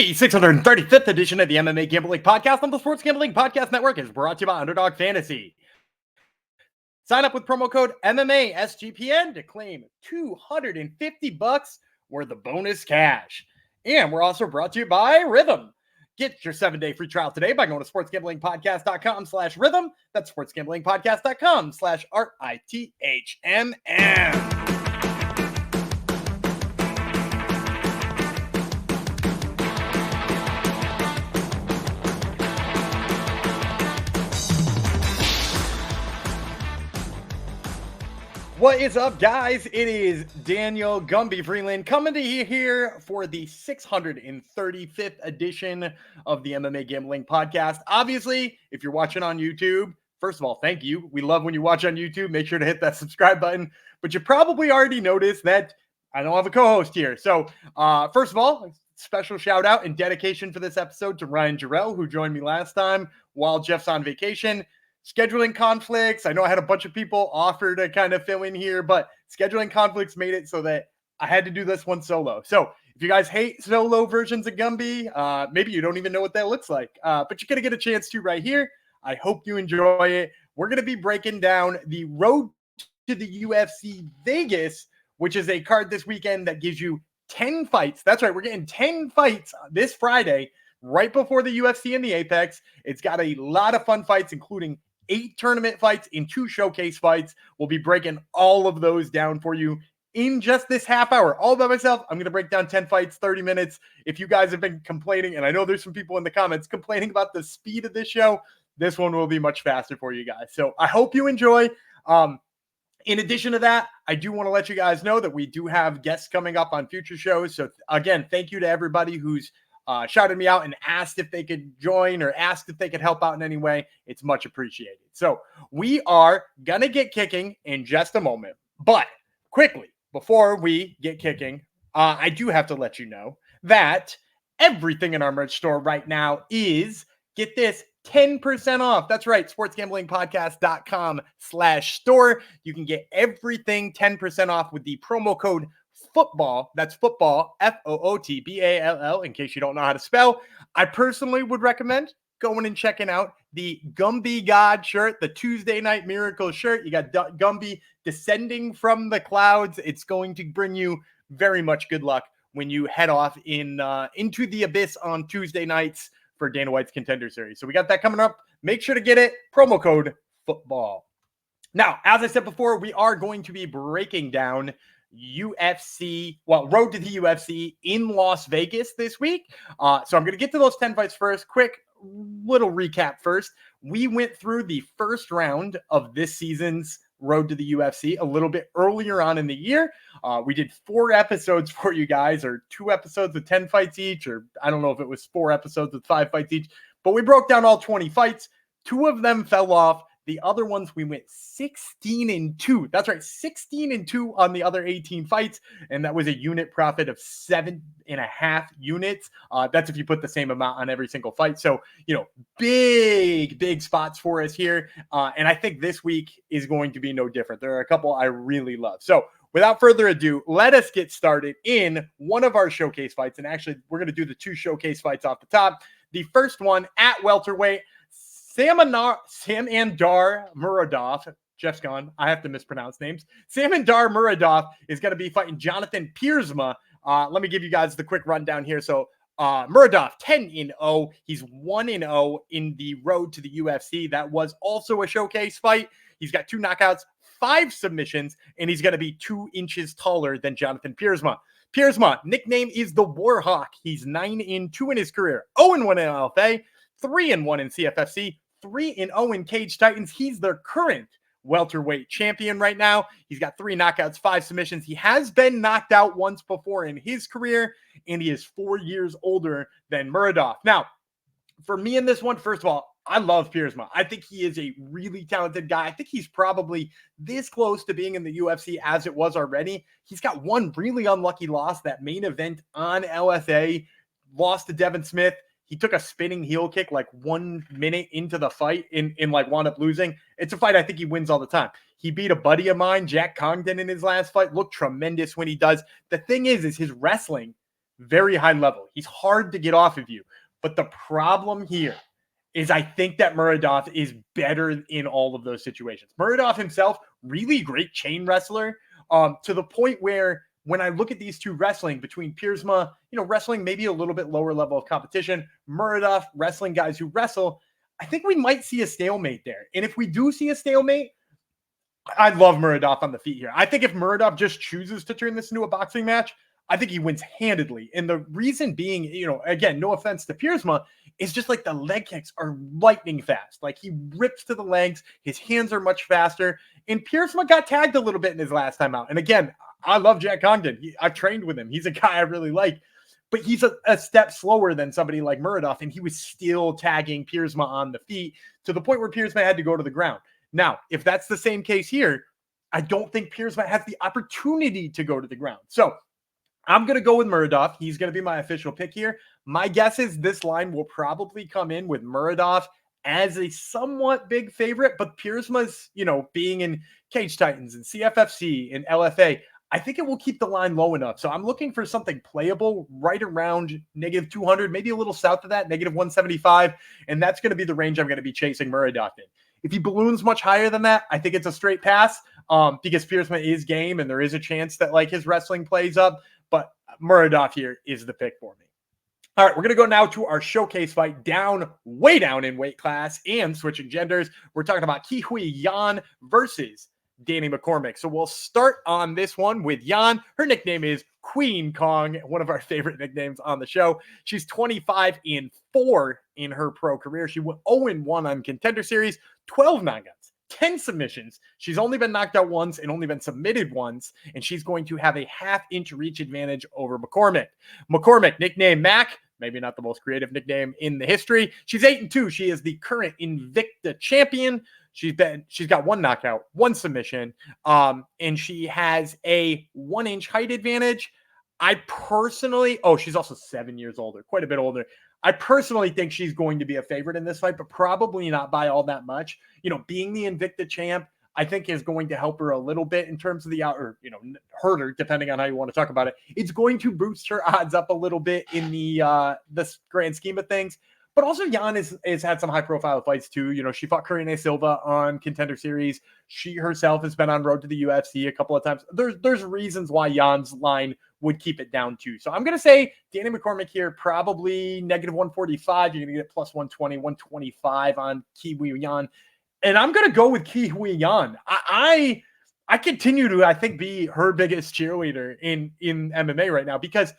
The 635th edition of the MMA Gambling Podcast on the Sports Gambling Podcast Network is brought to you by Underdog Fantasy. Sign up with promo code MMASGPN to claim $250 worth of bonus cash. And we're also brought to you by Rhythm. Get your 7-day free trial today by going to sportsgamblingpodcast.com/rhythm. That's sportsgamblingpodcast.com/RITHMM. What is up, guys? It is Daniel Gumby Freeland coming to you here for the 635th edition of the MMA Gambling Podcast. Obviously, if you're watching on YouTube, first of all, thank you. We love when you watch on YouTube. Make sure to hit that subscribe button. But you probably already noticed that I don't have a co-host here. So, first of all, special shout out and dedication for this episode to Ryan Jarrell, who joined me last time while Jeff's on vacation. Scheduling conflicts. I know I had a bunch of people offer to kind of fill in here, but scheduling conflicts made it so that I had to do this one solo. So if you guys hate solo versions of Gumby, maybe you don't even know what that looks like, but you're going to get a chance to right here. I hope you enjoy it. We're going to be breaking down the road to the UFC Vegas, which is a card this weekend that gives you 10 fights. That's right. We're getting 10 fights this Friday, right before the UFC and the Apex. It's got a lot of fun fights, including 8 tournament fights and 2 showcase fights. We'll be breaking all of those down for you in just this half hour. All by myself, I'm going to break down 10 fights, 30 minutes. If you guys have been complaining, and I know there's some people in the comments complaining about the speed of this show, this one will be much faster for you guys. So I hope you enjoy. In addition to that, I do want to let you guys know that we do have guests coming up on future shows. So again, thank you to everybody who's shouted me out and asked if they could join or asked if they could help out in any way. It's much appreciated. So we are going to get kicking in just a moment. But quickly, before we get kicking, I do have to let you know that everything in our merch store right now is, get this, 10% off. That's right. sportsgamblingpodcast.com/store. You can get everything 10% off with the promo code football. That's football, FOOTBALL, in case you don't know how to spell. I personally would recommend going and checking out the Gumby God shirt, the Tuesday Night Miracle shirt. You got Gumby descending from the clouds. It's going to bring you very much good luck when you head off into the abyss on Tuesday nights for Dana White's Contender Series. So we got that coming up. Make sure to get it. Promo code football. Now, as I said before, we are going to be breaking down road to the UFC in Las Vegas this week. So I'm going to get to those 10 fights first. Quick little recap first. We went through the first round of this season's road to the UFC a little bit earlier on in the year. We did 4 episodes for you guys, or 2 episodes with 10 fights each, or I don't know if it was 4 episodes with 5 fights each, but we broke down all 20 fights. 2 of them fell off. The other ones, we went 16-2. That's right, 16-2 on the other 18 fights, and that was a unit profit of 7.5 units. That's if you put the same amount on every single fight. So, big spots for us here, and I think this week is going to be no different. There are a couple I really love. So, without further ado, let us get started in one of our showcase fights, and actually, we're going to do the 2 showcase fights off the top. The first one at welterweight, Samandar Murodov. Jeff's gone. I have to mispronounce names. Samandar Murodov is going to be fighting Jonathan Piersma. Let me give you guys the quick rundown here. So Murodov, 10-0. He's 1-0 in the road to the UFC. That was also a showcase fight. He's got 2 knockouts, 5 submissions, and he's going to be 2 inches taller than Jonathan Piersma. Piersma, nickname is the Warhawk. He's 9-2 in his career, 0-1 in LFA, 3-1 in CFFC, 3-0 in Cage Titans. He's their current welterweight champion right now. He's got 3 knockouts, 5 submissions. He has been knocked out once before in his career, and he is 4 years older than Murodov. Now, for me in this one, first of all, I love Piersma. I think he is a really talented guy. I think he's probably this close to being in the UFC as it was already. He's got one really unlucky loss, that main event on LSA, lost to Devin Smith. He took a spinning heel kick like 1 minute into the fight and wound up losing. It's a fight I think he wins all the time. He beat a buddy of mine, Jack Congdon, in his last fight. Looked tremendous when he does. The thing is his wrestling very high level. He's hard to get off of you. But the problem here is I think that Murodov is better in all of those situations. Murodov himself, really great chain wrestler, to the point where when I look at these two wrestling between Piersma, wrestling maybe a little bit lower level of competition, Murodov wrestling guys who wrestle, I think we might see a stalemate there. And if we do see a stalemate, I love Murodov on the feet here. I think if Murodov just chooses to turn this into a boxing match, I think he wins handedly. And the reason being, again, no offense to Piersma, is just like the leg kicks are lightning fast. Like he rips to the legs. His hands are much faster. And Piersma got tagged a little bit in his last time out. And again, I love Jack Congdon. I've trained with him. He's a guy I really like. But he's a step slower than somebody like Murodov. And he was still tagging Piersma on the feet to the point where Piersma had to go to the ground. Now, if that's the same case here, I don't think Piersma has the opportunity to go to the ground. So I'm going to go with Murodov. He's going to be my official pick here. My guess is this line will probably come in with Murodov as a somewhat big favorite, but Piersma's, being in Cage Titans and CFFC and LFA, I think it will keep the line low enough. So I'm looking for something playable right around -200, maybe a little south of that, -175. And that's going to be the range I'm going to be chasing Murodov in. If he balloons much higher than that, I think it's a straight pass because Piersma is game and there is a chance that like his wrestling plays up. But Murodov here is the pick for me. All right, we're going to go now to our showcase fight way down in weight class and switching genders. We're talking about Qihui Yan versus Danni McCormack. So we'll start on this one with Yan. Her nickname is Queen Kong, one of our favorite nicknames on the show. She's 25-4 in her pro career. She went 0-1 on Contender Series, 12 knockouts, 10 submissions. She's only been knocked out once and only been submitted once, and she's going to have a half-inch reach advantage over McCormack. McCormack, nickname Mac, maybe not the most creative nickname in the history. She's 8-2. She is the current Invicta champion. She's got one knockout, one submission, and she has a 1-inch height advantage. She's also 7 years older, quite a bit older. I personally think she's going to be a favorite in this fight, but probably not by all that much. Being the Invicta champ, I think is going to help her a little bit in terms of hurt her, depending on how you want to talk about it. It's going to boost her odds up a little bit in the grand scheme of things. But also Yan has had some high-profile fights too. She fought Karine Silva on Contender Series. She herself has been on road to the UFC a couple of times. There's reasons why Yan's line would keep it down too. So I'm going to say Danni McCormack here, probably -145. You're going to get +120, 125 on Qihui Yan. And I'm going to go with Qihui Yan. I continue to, I think, be her biggest cheerleader in MMA right now, because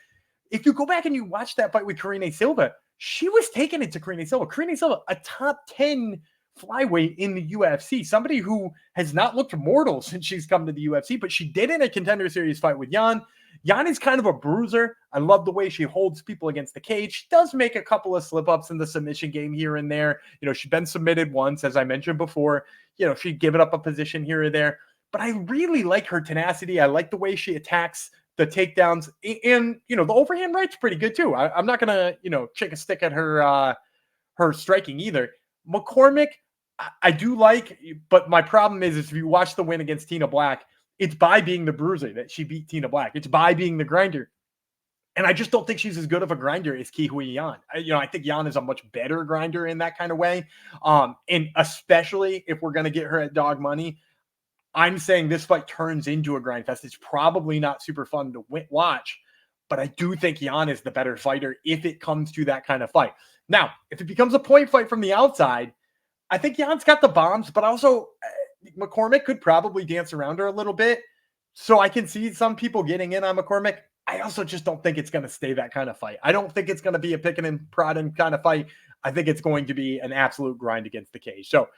if you go back and you watch that fight with Karine Silva, she was taking it to Karine Silva. Karine Silva, a top 10 flyweight in the UFC, somebody who has not looked mortal since she's come to the UFC, but she did in a Contender Series fight with Yan. Yan is kind of a bruiser. I love the way she holds people against the cage. She does make a couple of slip-ups in the submission game here and there. She's been submitted once, as I mentioned before. She'd given up a position here or there. But I really like her tenacity. I like the way she attacks the takedowns, and the overhand right's pretty good too. I'm not gonna shake a stick at her striking either. McCormack, I do like, but my problem is if you watch the win against Tina Black, it's by being the bruiser that she beat Tina Black. It's by being the grinder, and I just don't think she's as good of a grinder as Qihui Yan. I think Yan is a much better grinder in that kind of way, and especially if we're gonna get her at dog money. I'm saying this fight turns into a grind fest. It's probably not super fun to watch, but I do think Yan is the better fighter if it comes to that kind of fight. Now, if it becomes a point fight from the outside, I think Yan's got the bombs, but also McCormack could probably dance around her a little bit. So I can see some people getting in on McCormack. I also just don't think it's going to stay that kind of fight. I don't think it's going to be a picking and prodding kind of fight. I think it's going to be an absolute grind against the cage. So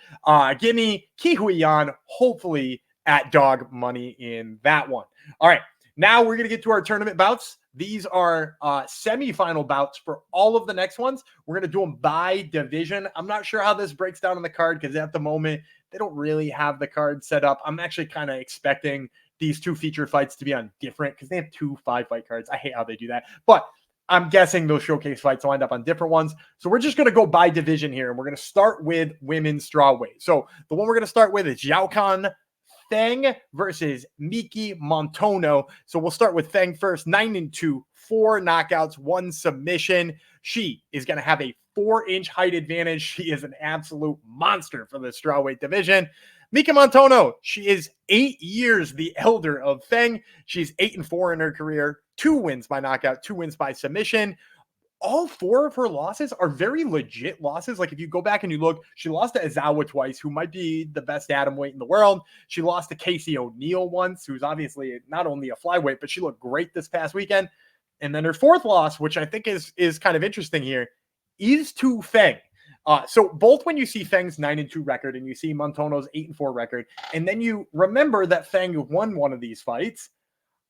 give me Qihui Yan, hopefully at dog money in that one. All right, now we're going to get to our tournament bouts. These are semifinal bouts for all of the next ones. We're going to do them by division. I'm not sure how this breaks down on the card because at the moment, they don't really have the card set up. I'm actually kind of expecting these two feature fights to be on different because they have 2 5-fight cards. I hate how they do that. But I'm guessing those showcase fights will end up on different ones. So we're just going to go by division here, and we're going to start with women's strawweight. So the one we're going to start with is Xiaocan Feng versus Miki Motono. So we'll start with Feng first. 9-2, 4 knockouts, 1 submission. She is going to have a 4-inch height advantage. She is an absolute monster for the strawweight division. Miki Motono, she is 8 years the elder of Feng. She's 8-4 in her career, 2 wins by knockout, 2 wins by submission. All 4 of her losses are very legit losses. Like if you go back and you look, she lost to Aizawa twice, who might be the best atomweight in the world. She lost to Casey O'Neill once, who's obviously not only a flyweight, but she looked great this past weekend. And then her 4th loss, which I think is kind of interesting here, is to Feng. So both when you see Feng's 9-2 record and you see Montono's 8-4 record, and then you remember that Feng won one of these fights,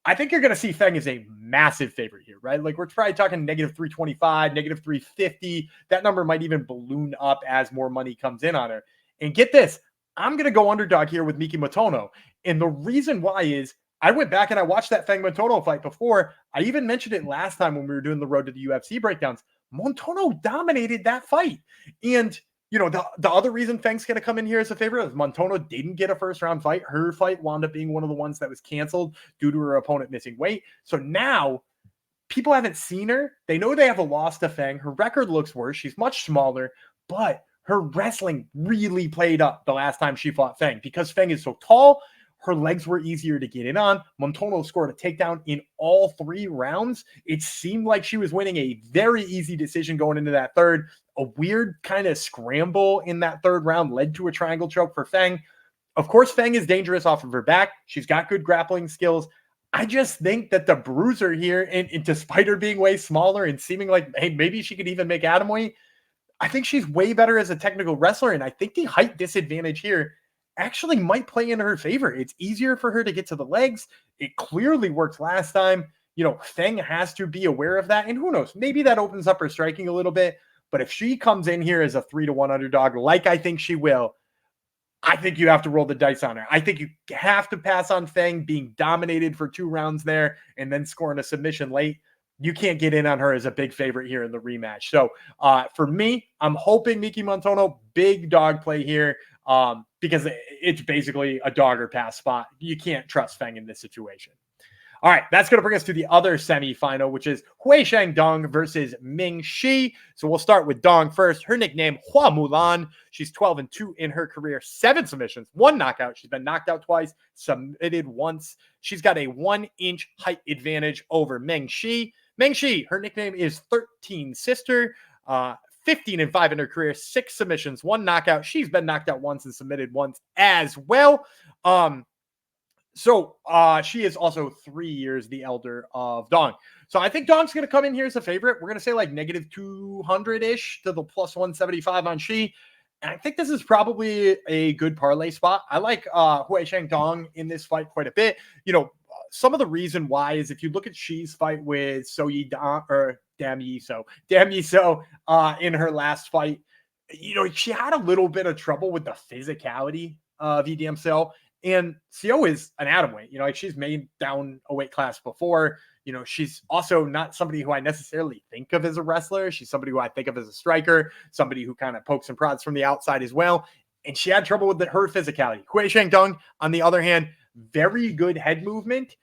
I think you're going to see Feng as a massive favorite here, right? Like we're probably talking -325, -350. That number might even balloon up as more money comes in on her. And get this, I'm going to go underdog here with Miki Motono. And the reason why is I went back and I watched that Feng Motono fight before. I even mentioned it last time when we were doing the Road to the UFC breakdowns. Motono dominated that fight. And, you know, the other reason Feng's going to come in here as a favorite is Motono didn't get a first-round fight. Her fight wound up being one of the ones that was canceled due to her opponent missing weight. So now people haven't seen her. They know they have a loss to Feng. Her record looks worse. She's much smaller, but her wrestling really played up the last time she fought Feng because Feng is so tall. Her legs were easier to get in on. Motono scored a takedown in all 3 rounds. It seemed like she was winning a very easy decision going into that third. A weird kind of scramble in that 3rd round led to a triangle choke for Feng. Of course, Feng is dangerous off of her back. She's got good grappling skills. I just think that the bruiser here, and despite her being way smaller and seeming like, hey, maybe she could even make atomweight, I think she's way better as a technical wrestler. And I think the height disadvantage here actually might play in her favor. It's easier for her to get to the legs. It clearly worked last time. You know, Feng has to be aware of that. And who knows, maybe that opens up her striking a little bit. But if she comes in here as a 3-1 underdog, like I think she will, I think you have to roll the dice on her. I think you have to pass on Feng being dominated for 2 rounds there and then scoring a submission late. You can't get in on her as a big favorite here in the rematch. So for me, I'm hoping Miki Motono, big dog play here. Because it's basically a dog or pass spot. You can't trust Feng in this situation. All right, that's going to bring us to the other semifinal, which is Huaxiang Dong versus Ming Shi. So we'll start with Dong first. Her nickname, Hua Mulan. She's 12-2 in her career, 7 submissions, 1 knockout. She's been knocked out twice, submitted once. She's got a 1-inch height advantage over Ming Shi. Ming Shi, her nickname is 13 Sister. 15-5 in her career, 6 submissions, 1 knockout. She's been knocked out once and submitted once as well. So she is also 3 years the elder of Dong. So I think Dong's going to come in here as a favorite. We're going to say like -200-ish to the +175 on Shi. And I think this is probably a good parlay spot. I like Huaxiang Dong in this fight quite a bit. You know, some of the reason why is if you look at Shi's fight with Dam Yiso in her last fight, you know, she had a little bit of trouble with the physicality of EDM Seo. And Seo is an atomweight, you know, like she's made down a weight class before. You know, she's also not somebody who I necessarily think of as a wrestler. She's somebody who I think of as a striker, somebody who kind of pokes and prods from the outside as well. And she had trouble with her physicality. Huaxiang Dong, on the other hand, very good head movement.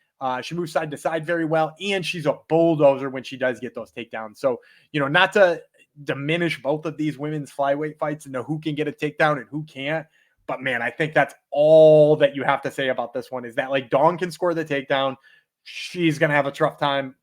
She moves side to side very well, and she's a bulldozer when she does get those takedowns. So, you know, not to diminish both of these women's flyweight fights and know who can get a takedown and who can't. But, man, I think that's all that you have to say about this one is that, like, Dong can score the takedown. She's going to have a tough time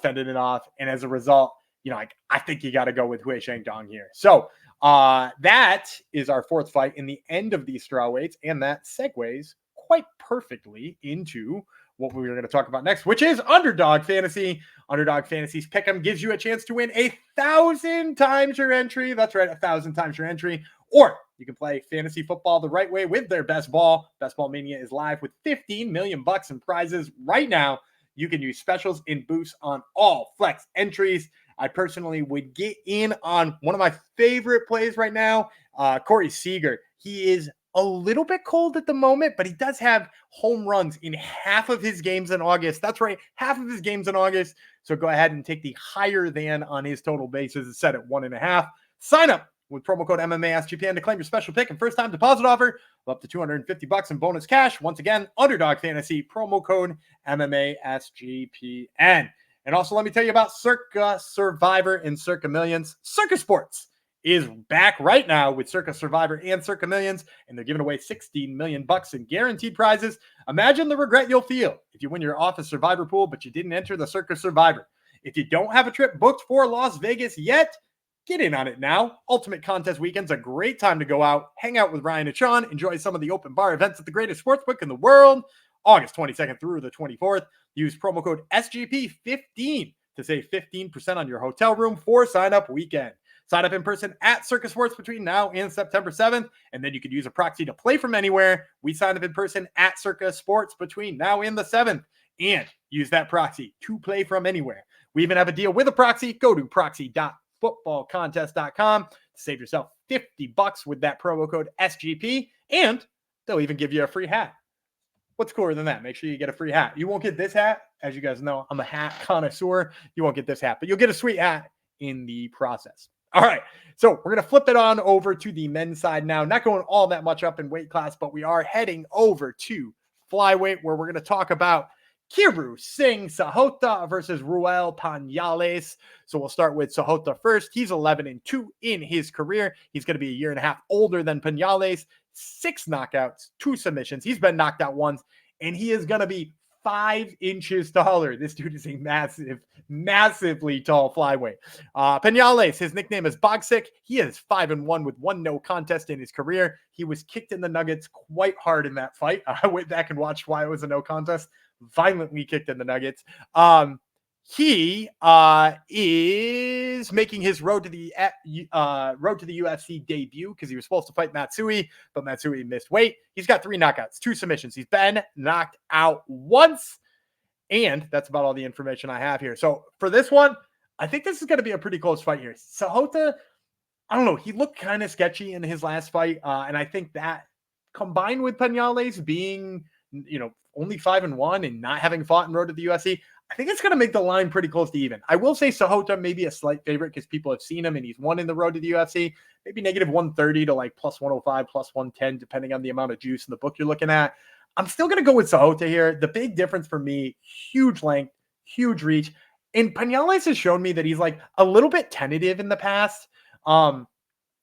fending it off. And as a result, you know, like, I think you got to go with Huaxiang Dong here. So that is our 4th fight in the end of these strawweights. And that segues quite perfectly into what we were going to talk about next, which is Underdog Fantasy. Underdog Fantasy's pick'em gives you a chance to win 1,000 times your entry. That's right, 1,000 times your entry. Or you can play fantasy football the right way with their best ball. Best Ball Mania is live with 15 million bucks in prizes right now. You can use specials and boosts on all flex entries. I personally would get in on one of my favorite plays right now, Corey Seager. He is a little bit cold at the moment, but he does have home runs in half of his games in August. That's right, half of his games in August. So go ahead and take the higher than on his total bases. It's set at 1.5. Sign up with promo code MMASGPN to claim your special pick and first time deposit offer of up to $250 in bonus cash. Once again, Underdog Fantasy, promo code MMASGPN. And also, let me tell you about Circa Survivor and Circa Millions. Circa Sports is back right now with Circa Survivor and Circa Millions, and they're giving away $16 million in guaranteed prizes. Imagine the regret you'll feel if you win your office Survivor pool, but you didn't enter the Circa Survivor. If you don't have a trip booked for Las Vegas yet, get in on it now. Ultimate Contest Weekend's a great time to go out, hang out with Ryan and Sean, enjoy some of the open bar events at the greatest sportsbook in the world. August 22nd through the 24th. Use promo code SGP15 to save 15% on your hotel room for sign-up weekend. Sign up in person at Circa Sports between now and September 7th, and then you can use a proxy to play from anywhere. We sign up in person at Circa Sports between now and the 7th, and use that proxy to play from anywhere. We even have a deal with a proxy. Go to proxy.footballcontest.com to save yourself $50 with that promo code SGP, and they'll even give you a free hat. What's cooler than that? Make sure you get a free hat. You won't get this hat. As you guys know, I'm a hat connoisseur. You won't get this hat, but you'll get a sweet hat in the process. All right, so we're going to flip it on over to the men's side now. Not going all that much up in weight class, but we are heading over to flyweight, where we're going to talk about Kiru, Singh, Sahota versus Ruel, Pañales. So we'll start with Sahota first. He's 11-2 in his career. He's going to be a year and a half older than Pañales. 6 knockouts, 2 submissions. He's been knocked out once, and he is going to be 5 inches taller. This dude is a massively tall flyweight. Pañales, his nickname is Boxic. He is 5-1 with 1 no contest in his career. He was kicked in the nuggets quite hard in that fight. I went back and watched why it was a no contest. Violently kicked in the nuggets. He is making his road to the UFC debut because he was supposed to fight Matsui, but Matsui missed weight. He's got 3 knockouts, 2 submissions. He's been knocked out once, and that's about all the information I have here. So for this one, I think this is going to be a pretty close fight here. Sahota, I don't know, he looked kind of sketchy in his last fight, and I think that combined with Pañales being, only 5-1 and not having fought in road to the UFC, I think it's going to make the line pretty close to even. I will say Sahota may be a slight favorite because people have seen him and he's won in the road to the UFC. Maybe negative 130 to like plus 105, plus 110, depending on the amount of juice in the book you're looking at. I'm still going to go with Sahota here. The big difference for me, huge length, huge reach. And Pañales has shown me that he's like a little bit tentative in the past.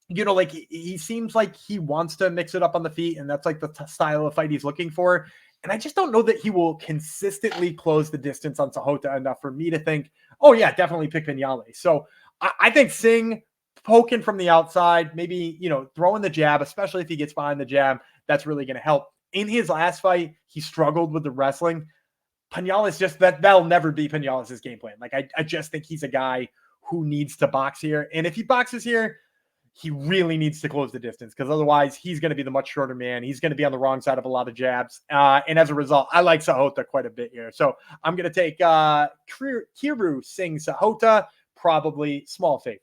He seems like he wants to mix it up on the feet, and that's like the style of fight he's looking for. And I just don't know that he will consistently close the distance on Sahota enough for me to think, oh, yeah, definitely pick Pañales. So I think Singh poking from the outside, maybe, throwing the jab, especially if he gets behind the jab, that's really going to help. In his last fight, he struggled with the wrestling. Pañales that'll never be Pañales' game plan. Like, I just think he's a guy who needs to box here. And if he boxes here, he really needs to close the distance because otherwise he's going to be the much shorter man. He's going to be on the wrong side of a lot of jabs. And as a result, I like Sahota quite a bit here. So I'm going to take Kiru, Singh, Sahota, probably small favorite.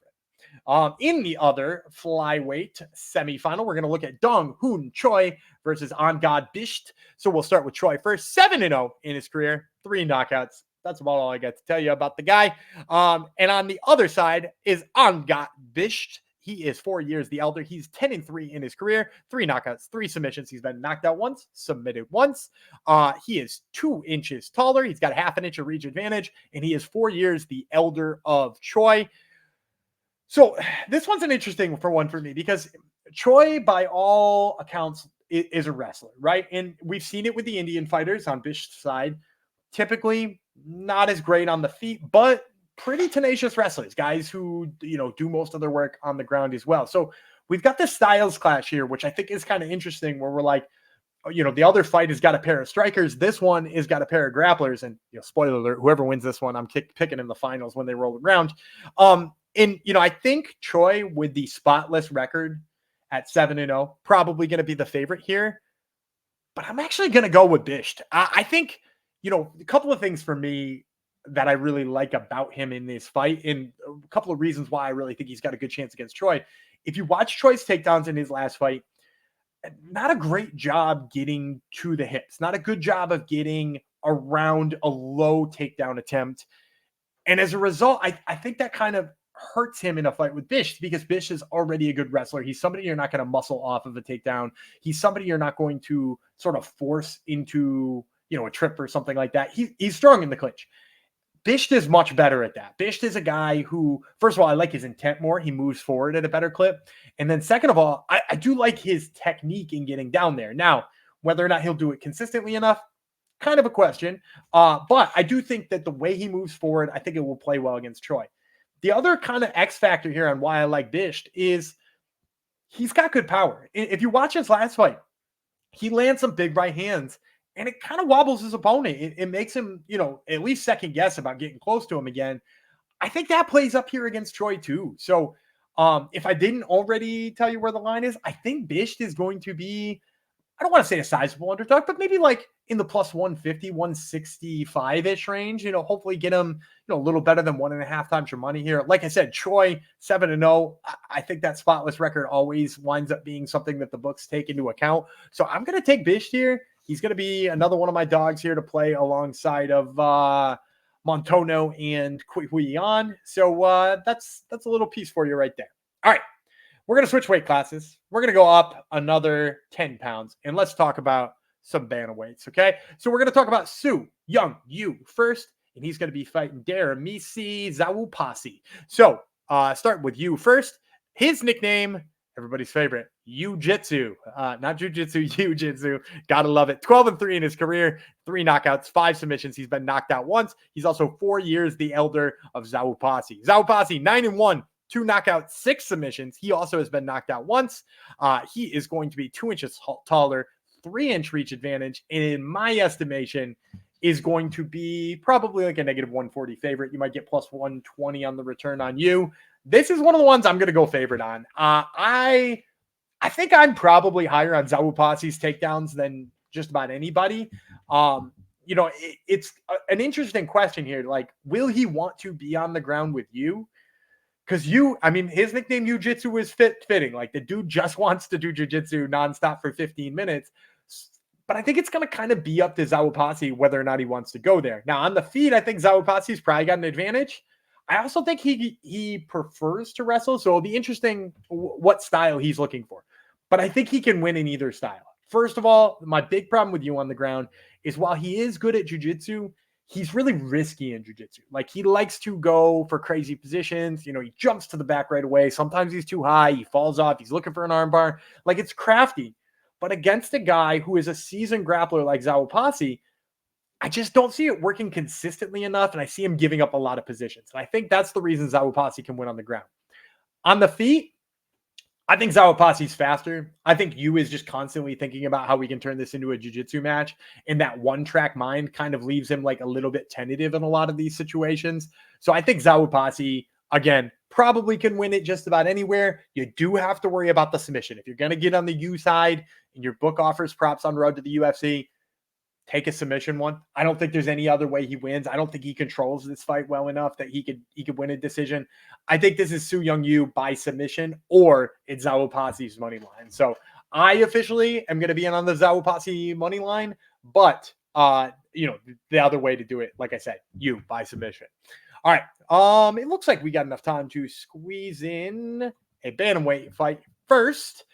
In the other flyweight semifinal, we're going to look at Dong Hoon Choi versus Angad Bisht. So we'll start with Choi first. 7-0 in his career, 3 knockouts. That's about all I got to tell you about the guy. And on the other side is Angad Bisht. He is 4 years the elder. He's 10-3 in his career, 3 knockouts, 3 submissions. He's been knocked out once, submitted once. He is 2 inches taller. He's got half an inch of reach advantage, and he is 4 years the elder of Choi. So this one's an interesting one for me because Choi, by all accounts, is a wrestler, right? And we've seen it with the Indian fighters on Bisht's side. Typically not as great on the feet, but pretty tenacious wrestlers, guys who, do most of their work on the ground as well. So we've got this styles clash here, which I think is kind of interesting, where we're like, the other fight has got a pair of strikers. This one has got a pair of grapplers. And, spoiler alert, whoever wins this one, I'm picking in the finals when they roll around. I think Choi, with the spotless record at 7-0, probably going to be the favorite here. But I'm actually going to go with Bisht. I think, a couple of things for me that I really like about him in this fight, and a couple of reasons why I really think he's got a good chance against Choi. If you watch Choi's takedowns in his last fight, not a great job getting to the hips, not a good job of getting around a low takedown attempt. And as a result, I think that kind of hurts him in a fight with Bisht, because Bisht is already a good wrestler. He's somebody you're not going to muscle off of a takedown. He's somebody you're not going to sort of force into, a trip or something like that. He's strong in the clinch. Bisht is much better at that. Bisht is a guy who, first of all, I like his intent more. He moves forward at a better clip. And then second of all, I do like his technique in getting down there. Now, whether or not he'll do it consistently enough, kind of a question. But I do think that the way he moves forward, I think it will play well against Choi. The other kind of X factor here on why I like Bisht is he's got good power. If you watch his last fight, he lands some big right hands and it kind of wobbles his opponent. It makes him, at least second guess about getting close to him again. I think that plays up here against Choi too. So if I didn't already tell you where the line is, I think Bisht is going to be, I don't want to say a sizable underdog, but maybe like in the plus 150, 165-ish range, hopefully get him, a little better than 1.5 times your money here. Like I said, Choi 7-0. I think that spotless record always winds up being something that the books take into account. So I'm going to take Bisht here. He's going to be another one of my dogs here to play alongside of Motono and Qihui. So that's a little piece for you right there. All right. We're going to switch weight classes. We're going to go up another 10 pounds, and let's talk about some bantamweights, okay? So we're going to talk about Su Young Yu first, and he's going to be fighting Daermisi Zhawupasi. So start with Yu first. His nickname, everybody's favorite, Jiu-Jitsu. Not Jiu-Jitsu, Jiu-Jitsu. Gotta love it. 12-3 in his career, 3 knockouts, 5 submissions. He's been knocked out once. He's also 4 years the elder of Zhawupasi. Zhawupasi, 9-1. 2 knockouts, 6 submissions. He also has been knocked out once. He is going to be 2 inches taller, 3-inch reach advantage, and in my estimation, is going to be probably like a negative 140 favorite. You might get plus 120 on the return on you. This is one of the ones I'm going to go favorite on. I think I'm probably higher on Zhawupasi's takedowns than just about anybody. It's an interesting question here. Like, will he want to be on the ground with you? Because his nickname Jiu-Jitsu is fitting. Like, the dude just wants to do Jiu-Jitsu nonstop for 15 minutes. But I think it's going to kind of be up to Zhawupasi whether or not he wants to go there. Now, on the feet, I think Zhawupasi's probably got an advantage. I also think he prefers to wrestle, so it'll be interesting what style he's looking for. But I think he can win in either style. First of all, my big problem with you on the ground is while he is good at Jiu-Jitsu, he's really risky in jiu-jitsu. Like, he likes to go for crazy positions. He jumps to the back right away. Sometimes he's too high. He falls off. He's looking for an armbar. Like, it's crafty. But against a guy who is a seasoned grappler like Zhawupasi, I just don't see it working consistently enough, and I see him giving up a lot of positions. And I think that's the reason Zhawupasi can win on the ground. On the feet, I think Zhawupasi's faster. I think Yu is just constantly thinking about how we can turn this into a jiu-jitsu match. And that one-track mind kind of leaves him like a little bit tentative in a lot of these situations. So I think Zhawupasi, again, probably can win it just about anywhere. You do have to worry about the submission. If you're going to get on the Yu side and your book offers props on road to the UFC, take a submission one. I don't think there's any other way he wins. I don't think he controls this fight well enough that he could win a decision. I think this is Su Young Yu by submission, or it's Zhawupasi's money line. So I officially am going to be in on the Zhawupasi money line, but the other way to do it, like I said, Yu by submission. All right. It looks like we got enough time to squeeze in a bantamweight fight first.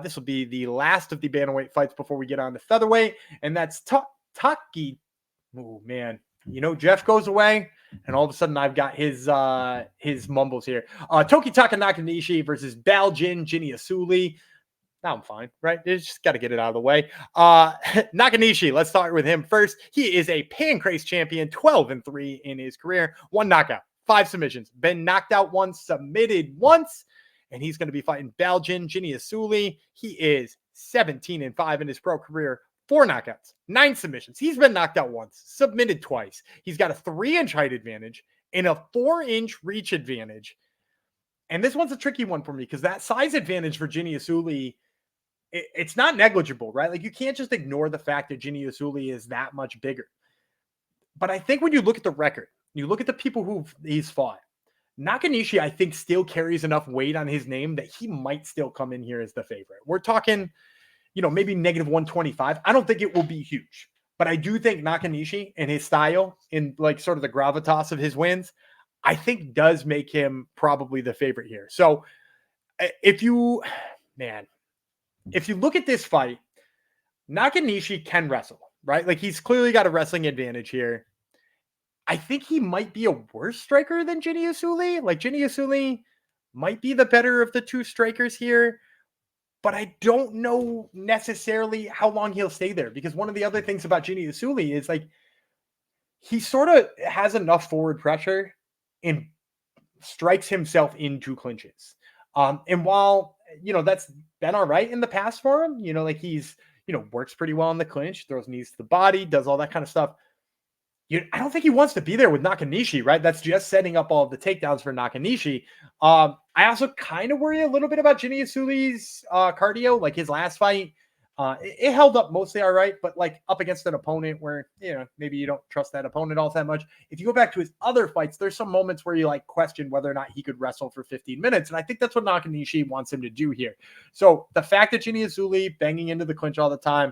This will be the last of the bantamweight fights before we get on to featherweight, and that's Taki. Oh man, Jeff goes away, and all of a sudden I've got his mumbles here. Tokitaka Nakanishi versus Balgyn Jenisuly. Now I'm fine, right? You just got to get it out of the way. Nakanishi, let's start with him first. He is a Pancrase champion, 12-3 in his career, 1 knockout, 5 submissions, been knocked out once, submitted once. And he's going to be fighting Balgyn Jenisuly. He is 17-5 in his pro career, 4 knockouts, 9 submissions. He's been knocked out once, submitted twice. He's got a 3-inch height advantage and a 4-inch reach advantage. And this one's a tricky one for me because that size advantage for Jenisuly, it's not negligible, right? Like, you can't just ignore the fact that Jenisuly is that much bigger. But I think when you look at the record, you look at the people who he's fought, Nakanishi, I think, still carries enough weight on his name that he might still come in here as the favorite. We're talking, maybe negative 125. I don't think it will be huge, but I do think Nakanishi and his style and like sort of the gravitas of his wins, I think does make him probably the favorite here. So if you look at this fight, Nakanishi can wrestle, right? Like, he's clearly got a wrestling advantage here. I think he might be a worse striker than Jenisuly. Like Jenisuly might be the better of the two strikers here, but I don't know necessarily how long he'll stay there, because one of the other things about Jenisuly is like he sort of has enough forward pressure and strikes himself into clinches. And while, that's been all right in the past for him, like he's, works pretty well in the clinch, throws knees to the body, does all that kind of stuff. I don't think he wants to be there with Nakanishi, right? That's just setting up all of the takedowns for Nakanishi. I also kind of worry a little bit about Jenisuly's cardio. Like his last fight, it held up mostly all right, but like up against an opponent where, maybe you don't trust that opponent all that much. If you go back to his other fights, there's some moments where you like question whether or not he could wrestle for 15 minutes. And I think that's what Nakanishi wants him to do here. So the fact that Jenisuly banging into the clinch all the time,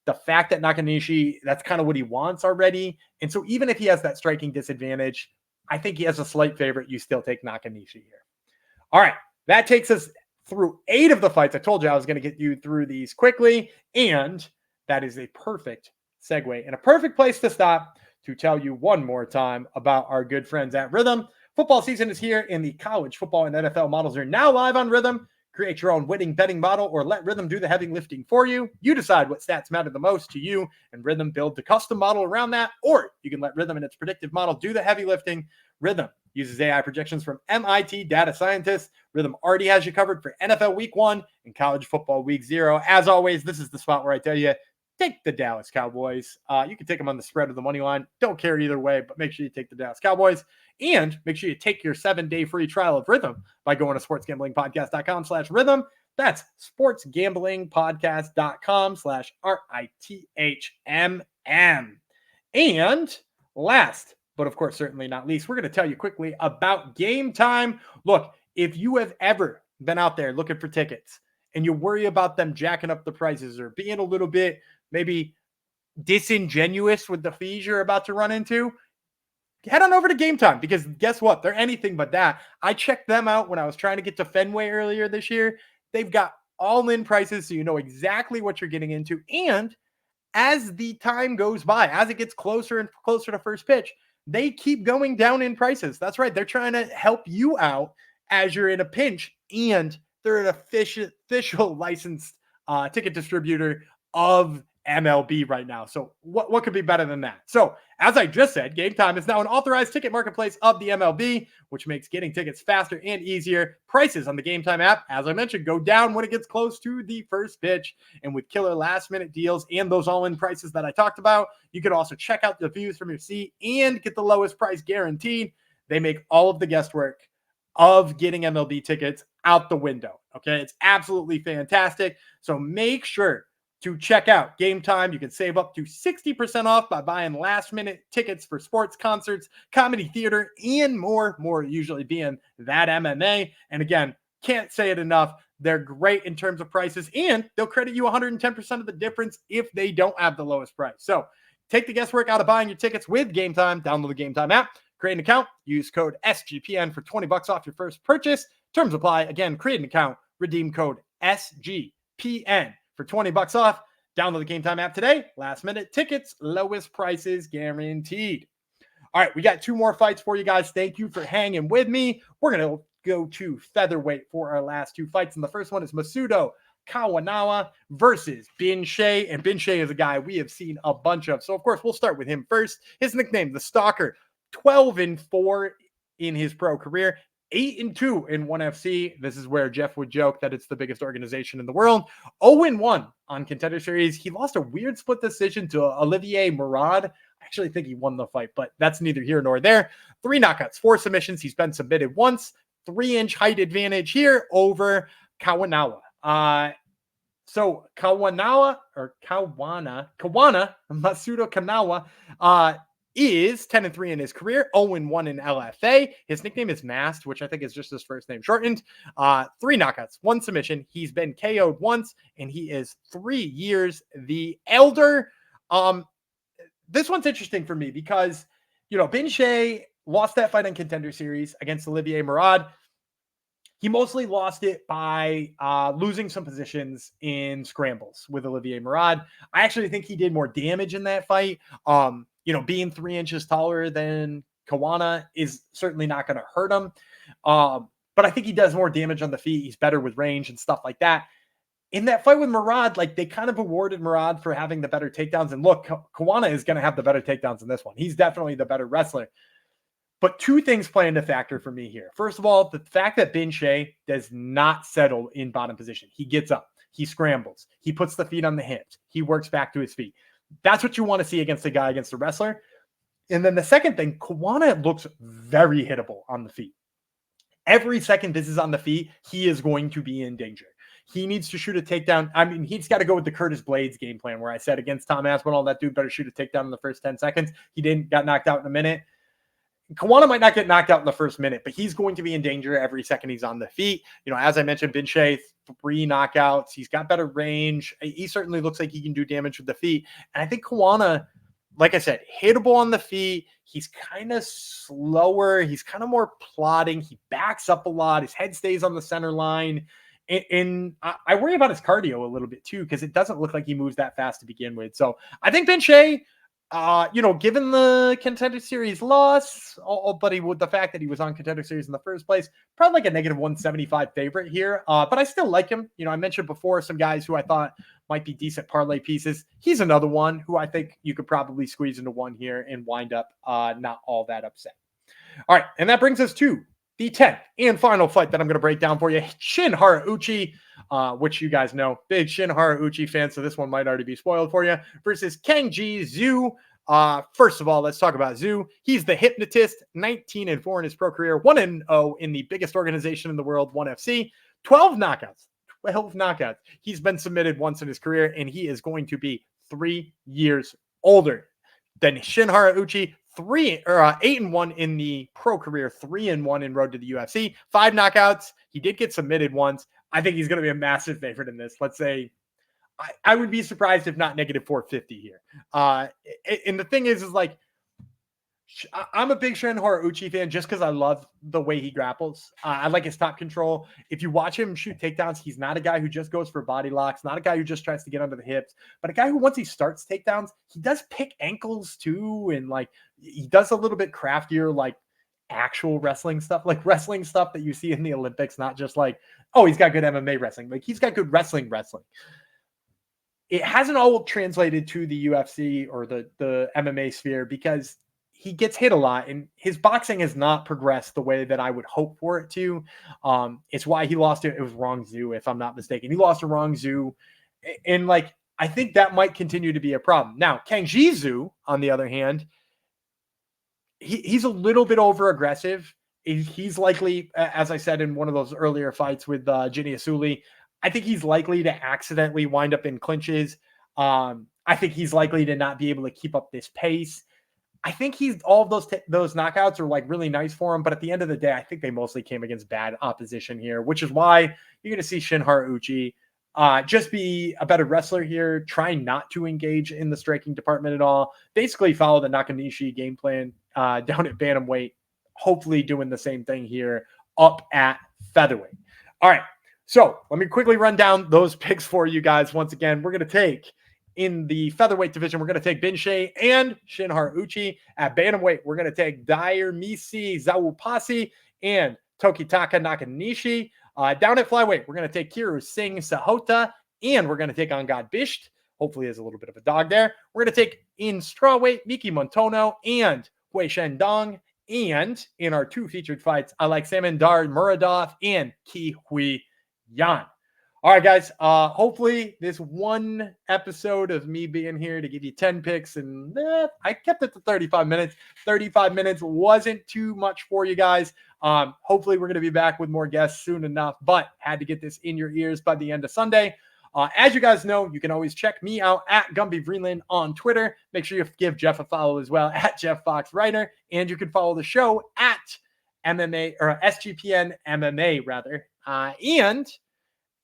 the fact that Nakanishi, that's kind of what he wants already. And so even if he has that striking disadvantage, I think he has a slight favorite. You still take Nakanishi here. All right. That takes us through 8 of the fights. I told you I was going to get you through these quickly. And that is a perfect segue and a perfect place to stop to tell you one more time about our good friends at Rhythm. Football season is here, and the college football and NFL models are now live on Rhythm. Create your own winning betting model or let Rhythm do the heavy lifting for you. You decide what stats matter the most to you, and Rhythm build the custom model around that, or you can let Rhythm and its predictive model do the heavy lifting. Rhythm uses AI projections from MIT data scientists. Rhythm already has you covered for NFL Week 1 and college football Week 0. As always, this is the spot where I tell you, take the Dallas Cowboys. You can take them on the spread of the money line. Don't care either way, but make sure you take the Dallas Cowboys. And make sure you take your 7-day free trial of Rhythm by going to sportsgamblingpodcast.com/rhythm. That's sportsgamblingpodcast.com/RITHMM. And last, but of course, certainly not least, we're going to tell you quickly about Game Time. Look, if you have ever been out there looking for tickets and you worry about them jacking up the prices or being a little bit maybe disingenuous with the fees you're about to run into, head on over to Game Time, because guess what? They're anything but that. I checked them out when I was trying to get to Fenway earlier this year. They've got all-in prices, so you know exactly what you're getting into. And as the time goes by, as it gets closer and closer to first pitch, they keep going down in prices. That's right. They're trying to help you out as you're in a pinch, and they're an official licensed ticket distributor of MLB right now. So what could be better than that? So as I just said, Game Time is now an authorized ticket marketplace of the MLB, which makes getting tickets faster and easier. Prices on the Game Time app, as I mentioned, go down when it gets close to the first pitch. And with killer last minute deals and those all-in prices that I talked about, you can also check out the views from your seat and get the lowest price guaranteed. They make all of the guesswork of getting MLB tickets out the window. Okay, it's absolutely fantastic. So make sure to check out Game Time. You can save up to 60% off by buying last-minute tickets for sports, concerts, comedy, theater, and more. More usually being that MMA. And again, can't say it enough. They're great in terms of prices, and they'll credit you 110% of the difference if they don't have the lowest price. So take the guesswork out of buying your tickets with Game Time. Download the Game Time app, create an account, use code SGPN for $20 off your first purchase. Terms apply. Again, create an account, redeem code SGPN for $20 off. Download the Game Time app today. Last minute tickets, lowest prices guaranteed. All right, we got 2 more fights for you guys. Thank you for hanging with me. We're going to go to featherweight for our last 2 fights. And the first one is Masuto Kawana versus Bin Shay. And Bin Shay is a guy we have seen a bunch of. So, of course, we'll start with him first. His nickname, the Stalker, 12-4 in his pro career. 8-2 in ONE FC. This is where Jeff would joke that it's the biggest organization in the world. 0-1 on Contender Series. He lost a weird split decision to Olivier Murad. I actually think he won the fight, but that's neither here nor there. 3 knockouts, 4 submissions. He's been submitted once. 3-inch height advantage here over Kawana. So Kawana, Masuto Kawana, is 10-3 in his career, 0-1 in LFA. His nickname is Mast, which I think is just his first name shortened. 3 knockouts, 1 submission. He's been KO'd once, and he is 3 years the elder. This one's interesting for me because, Bin Shay lost that fight on Contender Series against Olivier Murad. He mostly lost it by losing some positions in scrambles with Olivier Murad. I actually think he did more damage in that fight. Being 3 inches taller than Kawana is certainly not going to hurt him. But I think he does more damage on the feet. He's better with range and stuff like that. In that fight with Murad, like they kind of awarded Murad for having the better takedowns. And look, Kawana is going to have the better takedowns in this one. He's definitely the better wrestler. But two things play into factor for me here. First of all, the fact that Bin Shay does not settle in bottom position. He gets up, he scrambles, he puts the feet on the hips, he works back to his feet. That's what you want to see against a wrestler. And then the second thing, Kawana looks very hittable on the feet. Every second this is on the feet, he is going to be in danger. He needs to shoot a takedown. I mean, he's got to go with the Curtis Blades game plan where I said against Tom Aspinall, that dude better shoot a takedown in the first 10 seconds. He didn't, got knocked out in a minute. Kawana might not get knocked out in the first minute, but he's going to be in danger every second he's on the feet. As I mentioned, Bin Shay, 3 knockouts. He's got better range. He certainly looks like he can do damage with the feet. And I think Kawana, like I said, hittable on the feet. He's kind of slower. He's kind of more plodding. He backs up a lot. His head stays on the center line. And I worry about his cardio a little bit too, because it doesn't look like he moves that fast to begin with. So I think Bin Shay, given the Contender Series loss, but with the fact that he was on Contender Series in the first place, probably like a negative 175 favorite here. But I still like him. I mentioned before some guys who I thought might be decent parlay pieces. He's another one who I think you could probably squeeze into one here and wind up not all that upset. All right, and that brings us to the 10th and final fight that I'm going to break down for you. Shin Haraguchi, which you guys know, big Shin Haraguchi fan, so this one might already be spoiled for you, versus Kangjie Zhu. First of all, let's talk about Zhu. He's the hypnotist, 19-4 in his pro career, 1-0 in the biggest organization in the world, ONE FC, 12 knockouts. 12 knockouts. He's been submitted once in his career, and he is going to be 3 years older than Shin Haraguchi. 8-1 in the pro career, 3-1 in road to the UFC, 5 knockouts. He did get submitted once. I think he's going to be a massive favorite in this. Let's say I would be surprised if not negative 450 here. And the thing is like, I'm a big Shin Haraguchi fan just because I love the way he grapples. I like his top control. If you watch him shoot takedowns, he's not a guy who just goes for body locks, not a guy who just tries to get under the hips, but a guy who, once he starts takedowns, he does pick ankles too. And like, he does a little bit craftier, like actual wrestling stuff, like wrestling stuff that you see in the Olympics, not just like, oh, he's got good MMA wrestling. Like he's got good wrestling. It hasn't all translated to the UFC or the MMA sphere because he gets hit a lot and his boxing has not progressed the way that I would hope for it to. It's why he lost it. It was Rong Zhu, if I'm not mistaken. He lost to Rong Zhu. And like, I think that might continue to be a problem. Now, Kangjie Zhu, on the other hand, he's a little bit over aggressive. He's likely, as I said in one of those earlier fights with Jenisuly, I think he's likely to accidentally wind up in clinches. I think he's likely to not be able to keep up this pace. I think all of those knockouts are like really nice for him, but at the end of the day, I think they mostly came against bad opposition here, which is why you're going to see Shin Haraguchi just be a better wrestler here, try not to engage in the striking department at all, basically follow the Nakanishi game plan down at bantamweight, hopefully doing the same thing here up at featherweight. All right, so let me quickly run down those picks for you guys. Once again, we're going to take in the featherweight division, we're going to take Bin Shay and Shin Haraguchi. At bantamweight, we're going to take Daermisi, Zhawupasi, and Tokitaka Nakanishi. Down at flyweight, we're going to take Kiru, Singh, Sahota, and we're going to take Angad Bisht. Hopefully there's a little bit of a dog there. We're going to take in strawweight, Miki Motono and Huaxiang. And in our 2 featured fights, I like Samandar, Murodov, and Qihui Yan. All right, guys. Hopefully this one episode of me being here to give you 10 picks, and I kept it to 35 minutes. 35 minutes wasn't too much for you guys. Hopefully we're going to be back with more guests soon enough, but had to get this in your ears by the end of Sunday. As you guys know, you can always check me out at Gumby Vreeland on Twitter. Make sure you give Jeff a follow as well at Jeff Fox Writer, and you can follow the show at MMA or SGPN MMA rather. And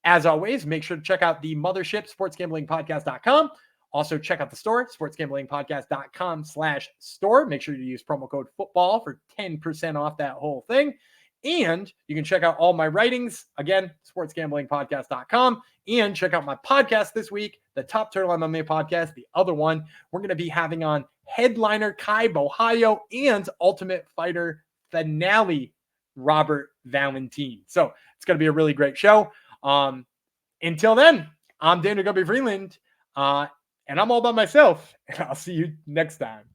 as always, make sure to check out the mothership, sportsgamblingpodcast.com. Also, check out the store, sportsgamblingpodcast.com/store. Make sure you use promo code football for 10% off that whole thing. And you can check out all my writings, again, sportsgamblingpodcast.com, and check out my podcast this week, the Top Turtle MMA podcast, the other one. We're going to be having on headliner Kai Bohayo and Ultimate Fighter finale Robert Valentin. So it's going to be a really great show. Until then, I'm Daniel Gumby Freeland, and I'm all by myself, and I'll see you next time.